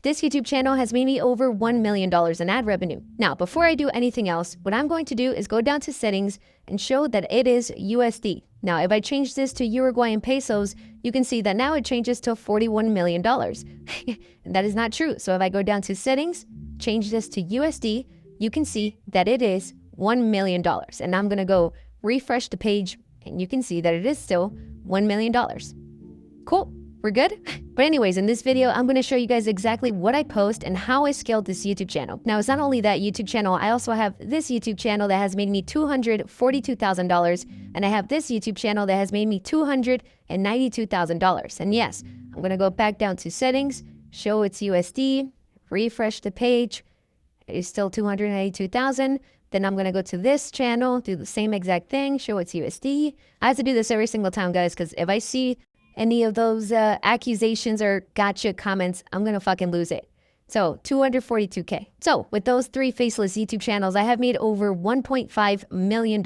This YouTube channel has made me over $1 million in ad revenue. Now, before I do anything else, what I'm going to do is go down to settings and show that it is USD. Now, if I change this to Uruguayan pesos, you can see that now it changes to $41 million. And that is not true. So if I go down to settings, change this to USD, you can see that it is $1 million. And I'm going to go refresh the page and you can see that it is still $1 million. Cool. We're good? But anyways, in this video, I'm going to show you guys exactly what I post and how I scaled this YouTube channel. Now, it's not only that YouTube channel, I also have this YouTube channel that has made me $242,000. And I have this YouTube channel that has made me $292,000. And yes, I'm going to go back down to settings, show it's USD, refresh the page. It's still $292,000. Then I'm going to go to this channel, do the same exact thing, show it's USD. I have to do this every single time, guys, because if I see any of those accusations or gotcha comments, I'm going to fucking lose it. So 242K. So with those 3 faceless YouTube channels, I have made over $1.5 million.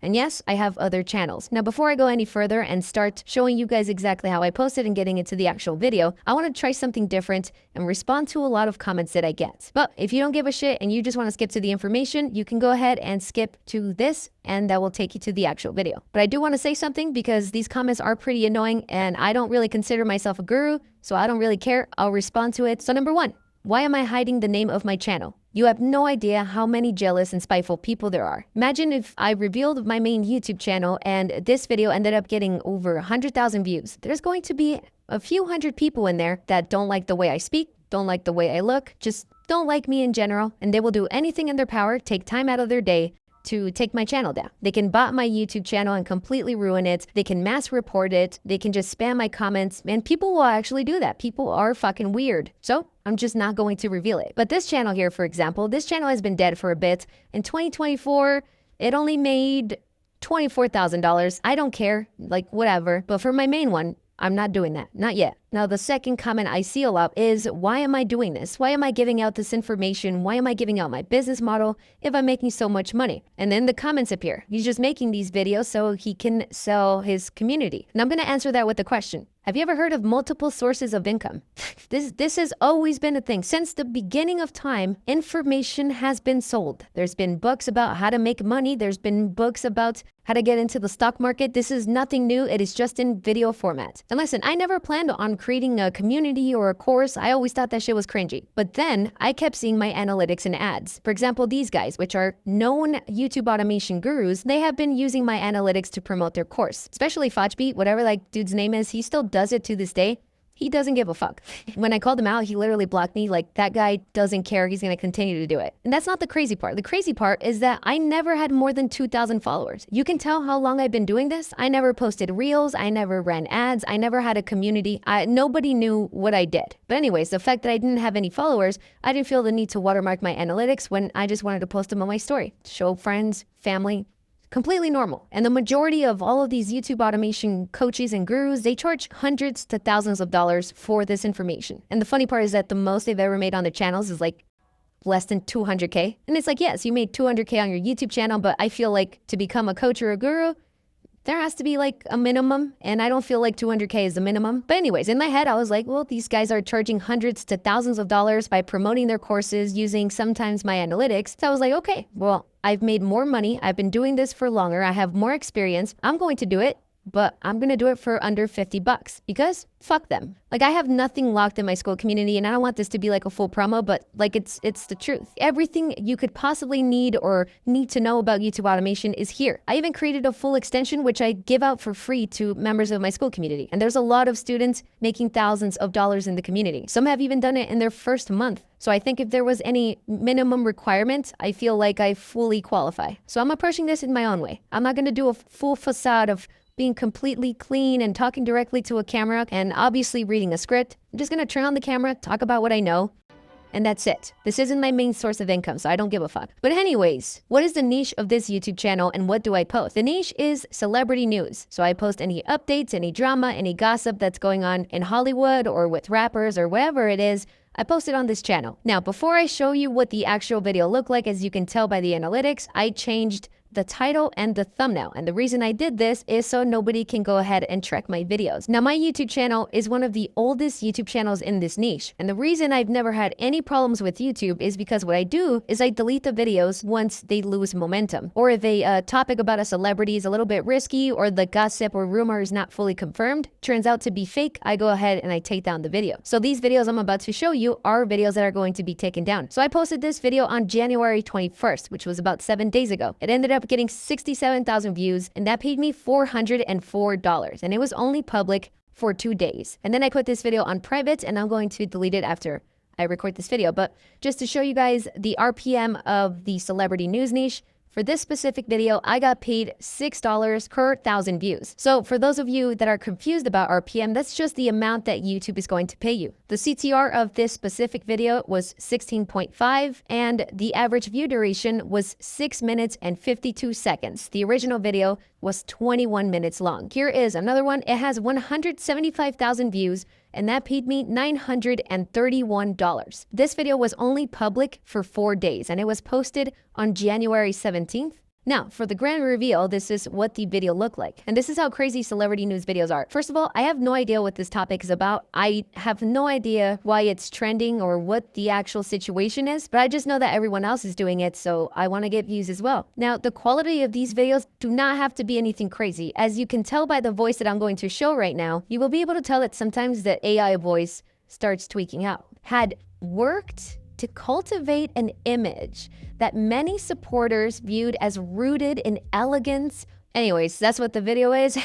And yes, I have other channels. Now, before I go any further and start showing you guys exactly how I posted and getting into the actual video, I want to try something different and respond to a lot of comments that I get. But if you don't give a shit and you just want to skip to the information, you can go ahead and skip to this and that will take you to the actual video. But I do want to say something because these comments are pretty annoying and I don't really consider myself a guru, so I don't really care. I'll respond to it. So number 1. Why am I hiding the name of my channel? You have no idea how many jealous and spiteful people there are. Imagine if I revealed my main YouTube channel and this video ended up getting over 100,000 views. There's going to be a few hundred people in there that don't like the way I speak, don't like the way I look, just don't like me in general, and they will do anything in their power, take time out of their day to take my channel down. They can bot my YouTube channel and completely ruin it. They can mass report it. They can just spam my comments, and people will actually do that. People are fucking weird. So I'm just not going to reveal it. But this channel here, for example, this channel has been dead for a bit. In 2024, it only made $24,000. I don't care, like whatever. But for my main one, I'm not doing that, not yet. Now, the second comment I see a lot is, why am I doing this? Why am I giving out this information? Why am I giving out my business model if I'm making so much money? And then the comments appear. He's just making these videos so he can sell his community. And I'm going to answer that with a question. Have you ever heard of multiple sources of income? This has always been a thing. Since the beginning of time, information has been sold. There's been books about how to make money. There's been books about how to get into the stock market. This is nothing new. It is just in video format. And listen, I never planned on creating a community or a course. I always thought that shit was cringy. But then I kept seeing my analytics and ads. For example, these guys, which are known YouTube automation gurus, they have been using my analytics to promote their course. Especially Fotchbeat, whatever like dude's name is, he still does it to this day. He doesn't give a fuck. When I called him out, he literally blocked me. Like, that guy doesn't care. He's going to continue to do it. And that's not the crazy part. The crazy part is that I never had more than 2,000 followers. You can tell how long I've been doing this. I never posted reels. I never ran ads. I never had a community. Nobody knew what I did. But anyways, the fact that I didn't have any followers, I didn't feel the need to watermark my analytics when I just wanted to post them on my story. Show friends, family. Completely normal. And the majority of all of these YouTube automation coaches and gurus, they charge hundreds to thousands of dollars for this information. And the funny part is that the most they've ever made on their channels is like less than 200K. And it's like, yes, you made 200K on your YouTube channel, but I feel like to become a coach or a guru, there has to be like a minimum, and I don't feel like 200K is the minimum. But anyways, in my head, I was like, well, these guys are charging hundreds to thousands of dollars by promoting their courses using sometimes my analytics. So I was like, okay, well, I've made more money. I've been doing this for longer. I have more experience. I'm going to do it, but I'm going to do it for under 50 bucks because fuck them. Like, I have nothing locked in my school community, and I don't want this to be like a full promo, but like it's the truth. Everything you could possibly need or need to know about YouTube automation is here. I even created a full extension, which I give out for free to members of my school community. And there's a lot of students making thousands of dollars in the community. Some have even done it in their first month. So I think if there was any minimum requirement, I feel like I fully qualify. So I'm approaching this in my own way. I'm not going to do a full facade of being completely clean and talking directly to a camera and obviously reading a script. I'm just gonna turn on the camera, talk about what I know, and that's it. This isn't my main source of income, so I don't give a fuck. But anyways, what is the niche of this YouTube channel and what do I post? The niche is celebrity news. So I post any updates, any drama, any gossip that's going on in Hollywood or with rappers or wherever it is. I posted on this channel. Now, before I show you what the actual video looked like, as you can tell by the analytics, I changed the title and the thumbnail. And the reason I did this is so nobody can go ahead and track my videos. Now, my YouTube channel is one of the oldest YouTube channels in this niche. And the reason I've never had any problems with YouTube is because what I do is I delete the videos once they lose momentum. Or if a topic about a celebrity is a little bit risky, or the gossip or rumor is not fully confirmed, turns out to be fake, I go ahead and I take down the video. So these videos I'm about to show you are videos that are going to be taken down. So I posted this video on January 21st, which was about 7 days ago. It ended up getting 67,000 views, and that paid me $404. And it was only public for 2 days. And then I put this video on private, and I'm going to delete it after I record this video. But just to show you guys the RPM of the celebrity news niche, for this specific video, I got paid $6 per 1,000 views. So for those of you that are confused about RPM, that's just the amount that YouTube is going to pay you. The CTR of this specific video was 16.5, and the average view duration was 6 minutes and 52 seconds. The original video was 21 minutes long. Here is another one. It has 175,000 views, and that paid me $931. This video was only public for 4 days, and it was posted on January 17th. Now, for the grand reveal, this is what the video looked like. And this is how crazy celebrity news videos are. First of all, I have no idea what this topic is about. I have no idea why it's trending or what the actual situation is, but I just know that everyone else is doing it, so I want to get views as well. Now, the quality of these videos do not have to be anything crazy. As you can tell by the voice that I'm going to show right now, you will be able to tell that sometimes the AI voice starts tweaking out. Had worked to cultivate an image that many supporters viewed as rooted in elegance. Anyways, that's what the video is.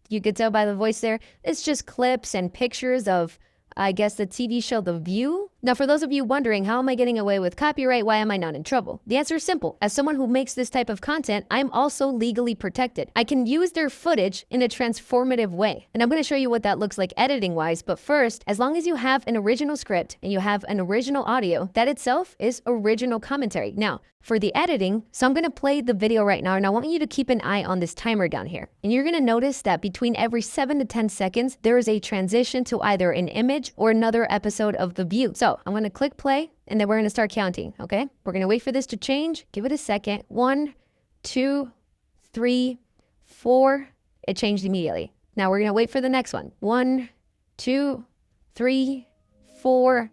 You could tell by the voice there. It's just clips and pictures of, I guess, the TV show The View. Now, for those of you wondering, how am I getting away with copyright? Why am I not in trouble? The answer is simple. As someone who makes this type of content, I'm also legally protected. I can use their footage in a transformative way. And I'm going to show you what that looks like editing-wise. But first, as long as you have an original script and you have an original audio, that itself is original commentary. Now, for the editing, so I'm going to play the video right now, and I want you to keep an eye on this timer down here. And you're going to notice that between every 7 to 10 seconds, there is a transition to either an image or another episode of The View. So I'm going to click play, and then we're going to start counting, okay? We're going to wait for this to change. Give it a second. 1, 2, 3, 4. It changed immediately. Now we're going to wait for the next one. 1, 2, 3, 4,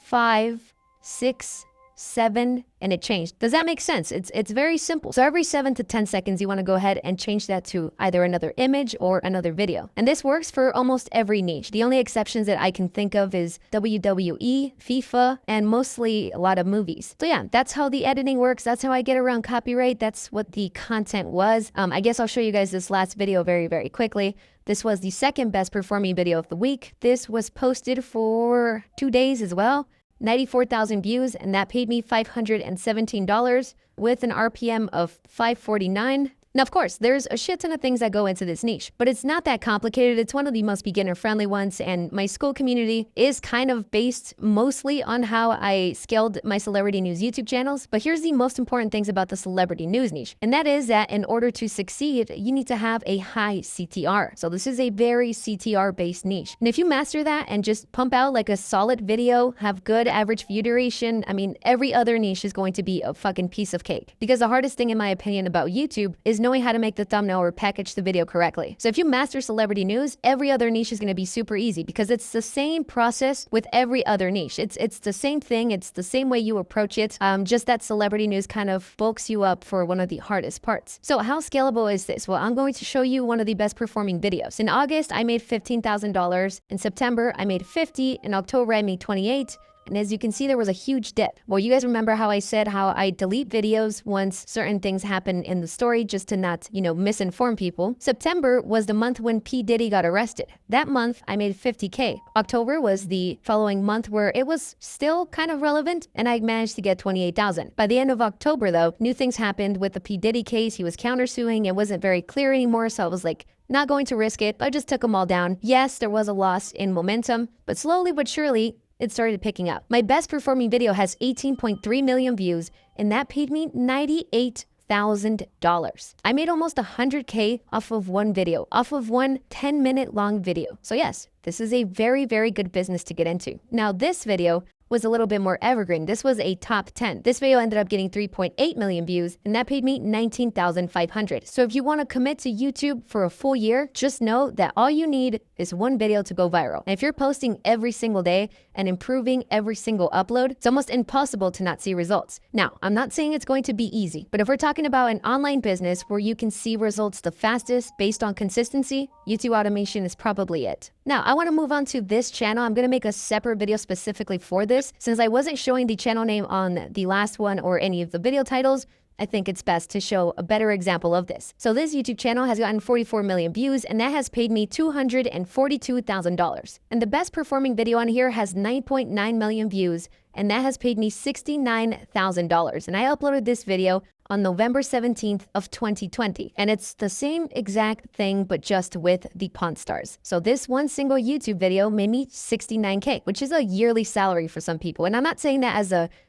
5, 6, 7, and it changed. Does that make sense? It's very simple. So every 7 to 10 seconds, you want to go ahead and change that to either another image or another video. And this works for almost every niche. The only exceptions that I can think of is WWE, FIFA, and mostly a lot of movies. So yeah, that's how the editing works. That's how I get around copyright. That's what the content was. I guess I'll show you guys this last video very, very quickly. This was the second best performing video of the week. This was posted for 2 days as well. 94,000 views, and that paid me $517 with an RPM of 549. Now, of course, there's a shit ton of things that go into this niche, but it's not that complicated. It's one of the most beginner-friendly ones, and my school community is kind of based mostly on how I scaled my celebrity news YouTube channels. But here's the most important things about the celebrity news niche, and that is that in order to succeed, you need to have a high CTR. So this is a very CTR-based niche. And if you master that and just pump out like a solid video, have good average view duration, I mean, every other niche is going to be a fucking piece of cake. Because the hardest thing, in my opinion, about YouTube is knowing how to make the thumbnail or package the video correctly. So if you master celebrity news, every other niche is going to be super easy because it's the same process with every other niche. It's the same thing. It's the same way you approach it. Just that celebrity news kind of bulks you up for one of the hardest parts. So how scalable is this? Well, I'm going to show you one of the best performing videos. In August, I made $15,000. In September, I made $50. In October, I made $28. And as you can see, there was a huge dip. Well, you guys remember how I said how I delete videos once certain things happen in the story just to not, misinform people. September was the month when P. Diddy got arrested. That month, I made $50K. October was the following month where it was still kind of relevant, and I managed to get $28,000. By the end of October, though, new things happened with the P. Diddy case. He was countersuing. It wasn't very clear anymore, so I was like, not going to risk it. I just took them all down. Yes, there was a loss in momentum, but slowly but surely, it started picking up. My best performing video has 18.3 million views, and that paid me $98,000. I made almost 100K off of one video, off of one 10-minute long video. So yes, this is a very, very good business to get into. Now, this video was a little bit more evergreen. This was a top 10. This video ended up getting 3.8 million views, and that paid me $19,500. So if you want to commit to YouTube for a full year, just know that all you need is one video to go viral. And if you're posting every single day and improving every single upload, it's almost impossible to not see results. Now, I'm not saying it's going to be easy, but if we're talking about an online business where you can see results the fastest based on consistency, YouTube automation is probably it. Now, I want to move on to this channel. I'm going to make a separate video specifically for this. Since I wasn't showing the channel name on the last one or any of the video titles, I think it's best to show a better example of this. So this YouTube channel has gotten 44 million views, and that has paid me $242,000. And the best performing video on here has 9.9 million views, and that has paid me $69,000. And I uploaded this video on November 17th of 2020. And it's the same exact thing, but just with the Pawn Stars. So this one single YouTube video made me $69K, which is a yearly salary for some people. And I'm not saying that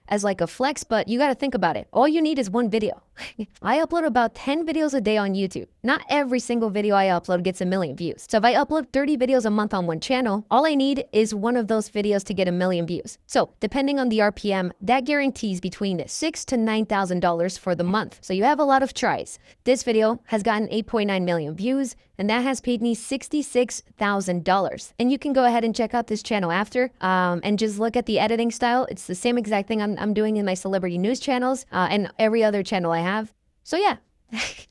as like a flex, but you got to think about it. All you need is one video. I upload about 10 videos a day on YouTube. Not every single video I upload gets a million views. So if I upload 30 videos a month on one channel, all I need is one of those videos to get a million views. So depending on the RPM, that guarantees between $6,000 to $9,000 for the month. So you have a lot of tries. This video has gotten 8.9 million views, and that has paid me $66,000. And you can go ahead and check out this channel after and just look at the editing style. It's the same exact thing I'm doing in my celebrity news channels and every other channel I have. So yeah,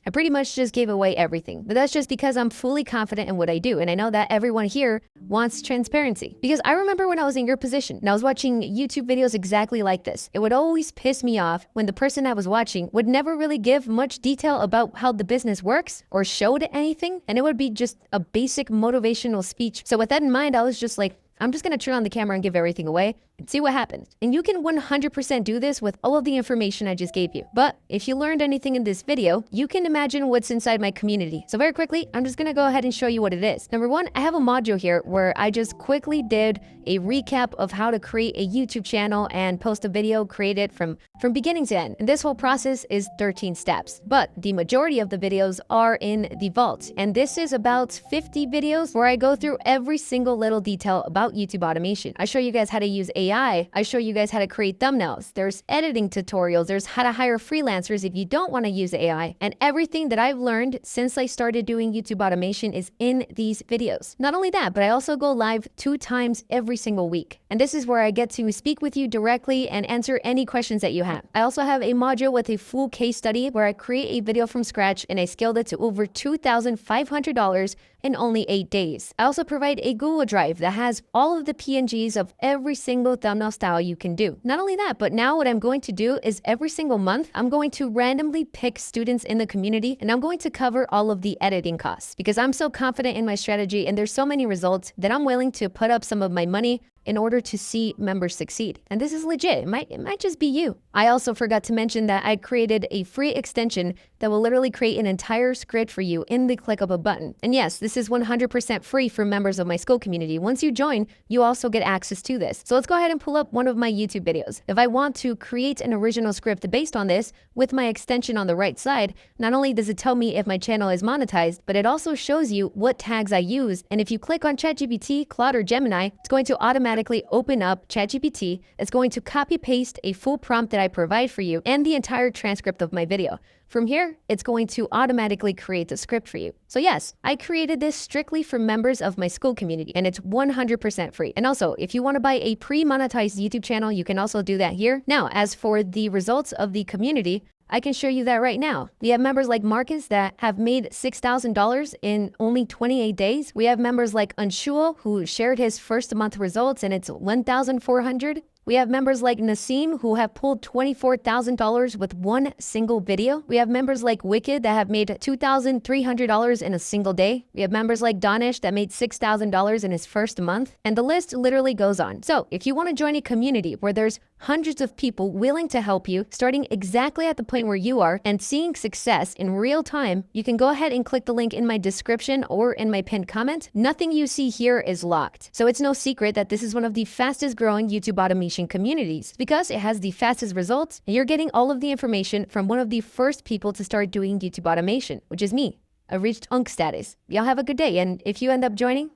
I pretty much just gave away everything, but that's just because I'm fully confident in what I do. And I know that everyone here wants transparency, because I remember when I was in your position and I was watching YouTube videos exactly like this. It would always piss me off when the person I was watching would never really give much detail about how the business works or showed anything. And it would be just a basic motivational speech. So with that in mind, I was just like, I'm just going to turn on the camera and give everything away and see what happens. And you can 100% do this with all of the information I just gave you. But if you learned anything in this video, you can imagine what's inside my community. So very quickly, I'm just going to go ahead and show you what it is. Number one, I have a module here where I just quickly did a recap of how to create a YouTube channel and post a video, create it from beginning to end. And this whole process is 13 steps, but the majority of the videos are in the vault. And this is about 50 videos where I go through every single little detail about YouTube automation. I show you guys how to use AI. I show you guys how to create thumbnails. There's editing tutorials. There's how to hire freelancers if you don't want to use AI. And everything that I've learned since I started doing YouTube automation is in these videos. Not only that, but I also go live 2 times every single week. And this is where I get to speak with you directly and answer any questions that you have. I also have a module with a full case study where I create a video from scratch and I scaled it to over $2,500 in only 8 days. I also provide a Google Drive that has all of the PNGs of every single thumbnail style you can do. Not only that, but now what I'm going to do is every single month, I'm going to randomly pick students in the community and I'm going to cover all of the editing costs because I'm so confident in my strategy and there's so many results that I'm willing to put up some of my money in order to see members succeed. And this is legit. It might just be you. I also forgot to mention that I created a free extension that will literally create an entire script for you in the click of a button. And yes, this is 100% free for members of my school community. Once you join, you also get access to this. So let's go ahead and pull up one of my YouTube videos. If I want to create an original script based on this with my extension on the right side, not only does it tell me if my channel is monetized, but it also shows you what tags I use. And if you click on ChatGPT, Claude, or Gemini, it's going to automatically open up ChatGPT. It's going to copy paste a full prompt that I provide for you and the entire transcript of my video. From here, it's going to automatically create the script for you. So yes, I created this strictly for members of my school community and it's 100% free. And also, if you want to buy a pre-monetized YouTube channel, you can also do that here. Now, as for the results of the community, I can show you that right now. We have members like Marcus that have made $6,000 in only 28 days. We have members like Anshual who shared his first month results and it's $1,400. We have members like Nassim who have pulled $24,000 with one single video. We have members like Wicked that have made $2,300 in a single day. We have members like Danish that made $6,000 in his first month. And the list literally goes on. So if you want to join a community where there's hundreds of people willing to help you, starting exactly at the point where you are and seeing success in real time, you can go ahead and click the link in my description or in my pinned comment. Nothing you see here is locked. So it's no secret that this is one of the fastest growing YouTube automation communities because it has the fastest results and you're getting all of the information from one of the first people to start doing YouTube automation, which is me. I reached UNC status. Y'all have a good day, and if you end up joining,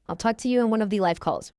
I'll talk to you in one of the live calls.